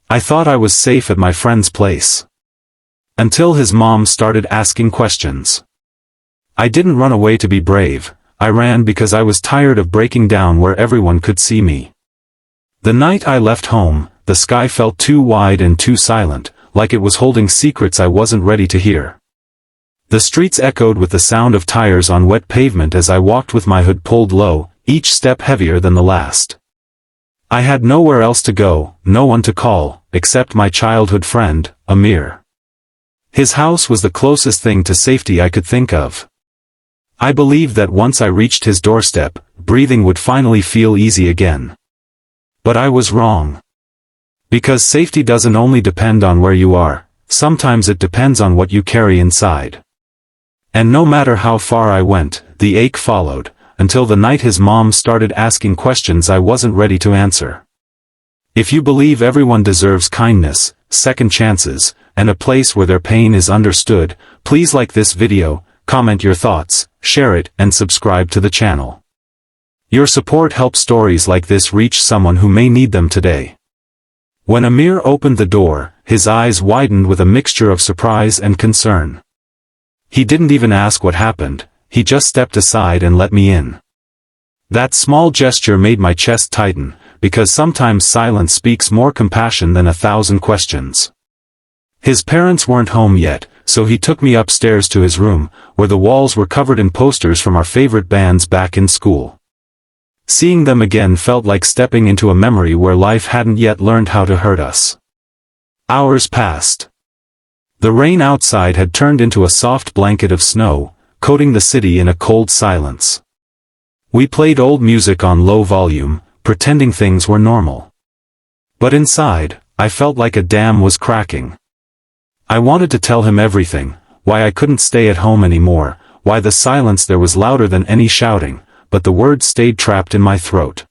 I thought I was safe at my friend's place. Until his mom started asking questions. I didn't run away to be brave, I ran because I was tired of breaking down where everyone could see me. The night I left home, the sky felt too wide and too silent, like it was holding secrets I wasn't ready to hear. The streets echoed with the sound of tires on wet pavement as I walked with my hood pulled low, each step heavier than the last. I had nowhere else to go, no one to call, except my childhood friend, Amir. His house was the closest thing to safety I could think of. I believed that once I reached his doorstep, breathing would finally feel easy again. But I was wrong. Because safety doesn't only depend on where you are, sometimes it depends on what you carry inside. And no matter how far I went, the ache followed, until the night his mom started asking questions I wasn't ready to answer. If you believe everyone deserves kindness, second chances, and a place where their pain is understood, please like this video, comment your thoughts, share it, and subscribe to the channel. Your support helps stories like this reach someone who may need them today. When Amir opened the door, his eyes widened with a mixture of surprise and concern. He didn't even ask what happened, he just stepped aside and let me in. That small gesture made my chest tighten, because sometimes silence speaks more compassion than 1,000 questions. His parents weren't home yet, so he took me upstairs to his room, where the walls were covered in posters from our favorite bands back in school. Seeing them again felt like stepping into a memory where life hadn't yet learned how to hurt us. Hours passed. The rain outside had turned into a soft blanket of snow, coating the city in a cold silence. We played old music on low volume, pretending things were normal. But inside, I felt like a dam was cracking. I wanted to tell him everything, why I couldn't stay at home anymore, why the silence there was louder than any shouting, but the words stayed trapped in my throat.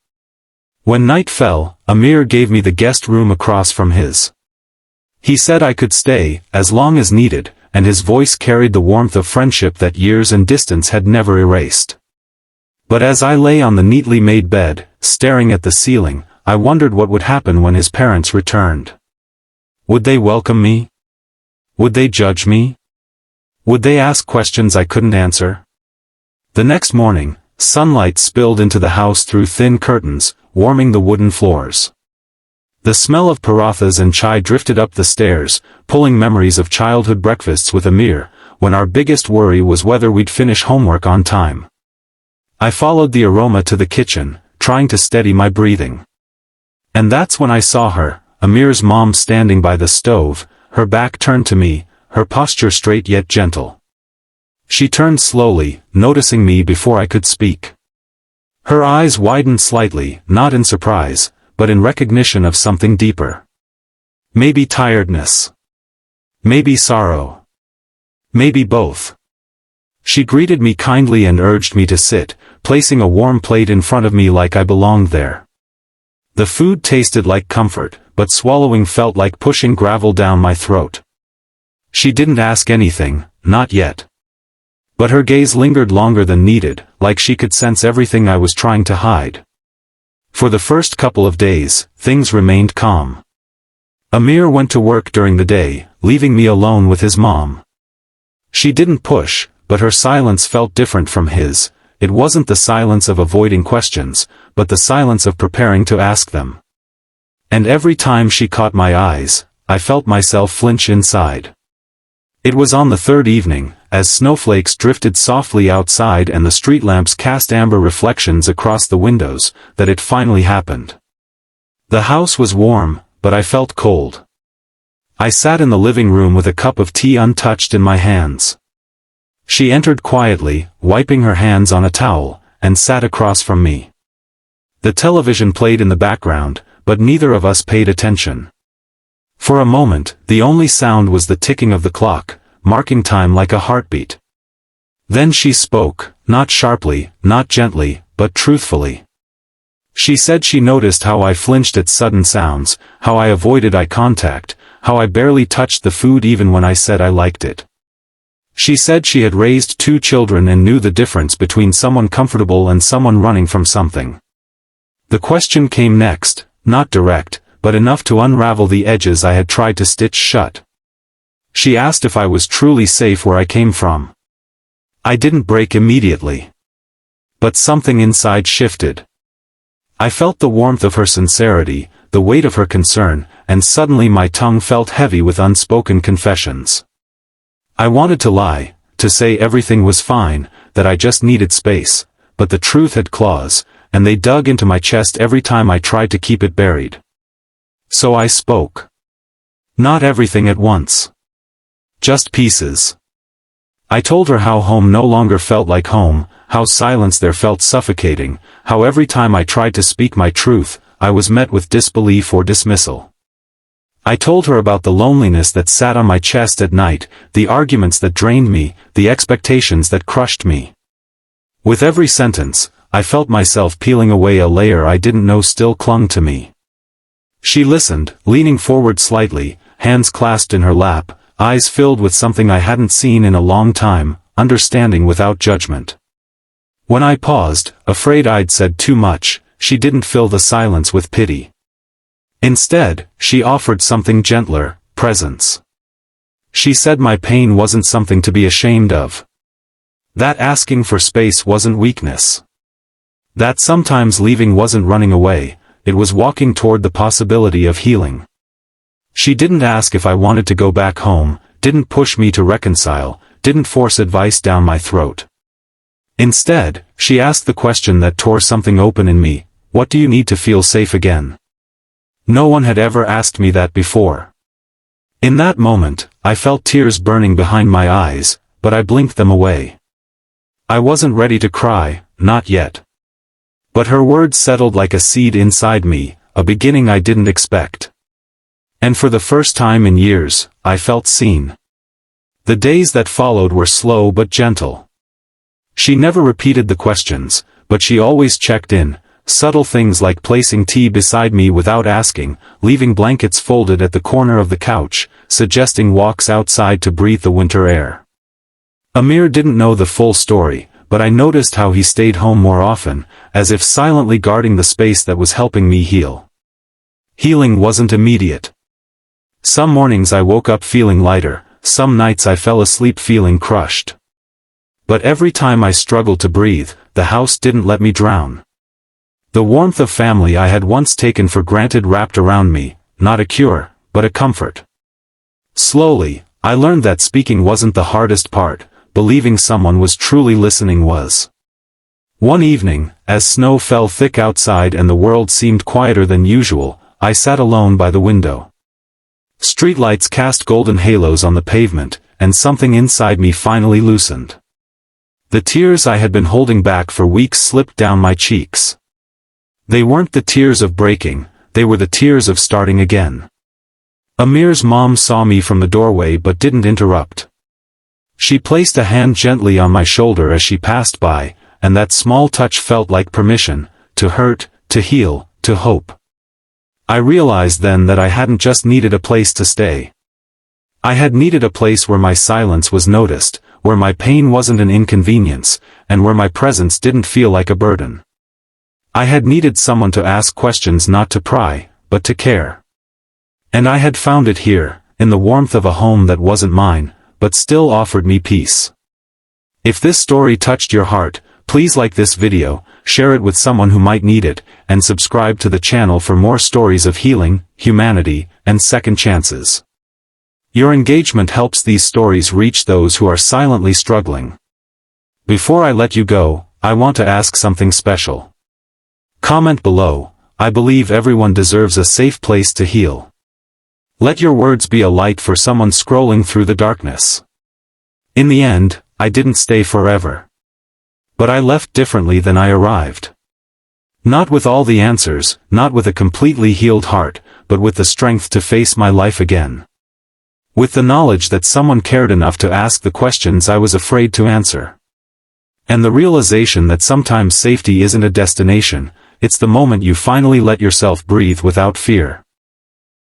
When night fell, Amir gave me the guest room across from his. He said I could stay, as long as needed, and his voice carried the warmth of friendship that years and distance had never erased. But as I lay on the neatly made bed, staring at the ceiling, I wondered what would happen when his parents returned. Would they welcome me? Would they judge me? Would they ask questions I couldn't answer? The next morning, sunlight spilled into the house through thin curtains, warming the wooden floors. The smell of parathas and chai drifted up the stairs, pulling memories of childhood breakfasts with Amir, when our biggest worry was whether we'd finish homework on time. I followed the aroma to the kitchen, trying to steady my breathing. And that's when I saw her, Amir's mom standing by the stove, her back turned to me, her posture straight yet gentle. She turned slowly, noticing me before I could speak. Her eyes widened slightly, not in surprise, but in recognition of something deeper. Maybe tiredness. Maybe sorrow. Maybe both. She greeted me kindly and urged me to sit, placing a warm plate in front of me like I belonged there. The food tasted like comfort, but swallowing felt like pushing gravel down my throat. She didn't ask anything, not yet. But her gaze lingered longer than needed, like she could sense everything I was trying to hide. For the first couple of days, things remained calm. Amir went to work during the day, leaving me alone with his mom. She didn't push, but her silence felt different from his. It wasn't the silence of avoiding questions, but the silence of preparing to ask them. And every time she caught my eyes, I felt myself flinch inside. It was on the third evening, as snowflakes drifted softly outside and the street lamps cast amber reflections across the windows, that it finally happened. The house was warm, but I felt cold. I sat in the living room with a cup of tea untouched in my hands. She entered quietly, wiping her hands on a towel, and sat across from me. The television played in the background, but neither of us paid attention. For a moment, the only sound was the ticking of the clock, marking time like a heartbeat. Then she spoke, not sharply, not gently, but truthfully. She said she noticed how I flinched at sudden sounds, how I avoided eye contact, how I barely touched the food even when I said I liked it. She said she had raised 2 children and knew the difference between someone comfortable and someone running from something. The question came next, not direct, but enough to unravel the edges I had tried to stitch shut. She asked if I was truly safe where I came from. I didn't break immediately. But something inside shifted. I felt the warmth of her sincerity, the weight of her concern, and suddenly my tongue felt heavy with unspoken confessions. I wanted to lie, to say everything was fine, that I just needed space, but the truth had claws, and they dug into my chest every time I tried to keep it buried. So I spoke. Not everything at once. Just pieces. I told her how home no longer felt like home, how silence there felt suffocating, how every time I tried to speak my truth, I was met with disbelief or dismissal. I told her about the loneliness that sat on my chest at night, the arguments that drained me, the expectations that crushed me. With every sentence, I felt myself peeling away a layer I didn't know still clung to me. She listened, leaning forward slightly, hands clasped in her lap, eyes filled with something I hadn't seen in a long time, understanding without judgment. When I paused, afraid I'd said too much, she didn't fill the silence with pity. Instead, she offered something gentler, presence. She said my pain wasn't something to be ashamed of. That asking for space wasn't weakness. That sometimes leaving wasn't running away, it was walking toward the possibility of healing. She didn't ask if I wanted to go back home, didn't push me to reconcile, didn't force advice down my throat. Instead, she asked the question that tore something open in me: what do you need to feel safe again? No one had ever asked me that before. In that moment, I felt tears burning behind my eyes, but I blinked them away. I wasn't ready to cry, not yet. But her words settled like a seed inside me, a beginning I didn't expect. And for the first time in years, I felt seen. The days that followed were slow but gentle. She never repeated the questions, but she always checked in, subtle things like placing tea beside me without asking, leaving blankets folded at the corner of the couch, suggesting walks outside to breathe the winter air. Amir didn't know the full story, but I noticed how he stayed home more often, as if silently guarding the space that was helping me heal. Healing wasn't immediate. Some mornings I woke up feeling lighter, some nights I fell asleep feeling crushed. But every time I struggled to breathe, the house didn't let me drown. The warmth of family I had once taken for granted wrapped around me, not a cure, but a comfort. Slowly, I learned that speaking wasn't the hardest part, believing someone was truly listening was. One evening, as snow fell thick outside and the world seemed quieter than usual, I sat alone by the window. Streetlights cast golden halos on the pavement, and something inside me finally loosened. The tears I had been holding back for weeks slipped down my cheeks. They weren't the tears of breaking, they were the tears of starting again. Amir's mom saw me from the doorway but didn't interrupt. She placed a hand gently on my shoulder as she passed by, and that small touch felt like permission, to hurt, to heal, to hope. I realized then that I hadn't just needed a place to stay. I had needed a place where my silence was noticed, where my pain wasn't an inconvenience, and where my presence didn't feel like a burden. I had needed someone to ask questions, not to pry, but to care. And I had found it here, in the warmth of a home that wasn't mine, but still offered me peace. If this story touched your heart, please like this video, share it with someone who might need it, and subscribe to the channel for more stories of healing, humanity, and second chances. Your engagement helps these stories reach those who are silently struggling. Before I let you go, I want to ask something special. Comment below. I believe everyone deserves a safe place to heal. Let your words be a light for someone scrolling through the darkness. In the end, I didn't stay forever. But I left differently than I arrived. Not with all the answers, not with a completely healed heart, but with the strength to face my life again. With the knowledge that someone cared enough to ask the questions I was afraid to answer. And the realization that sometimes safety isn't a destination, it's the moment you finally let yourself breathe without fear.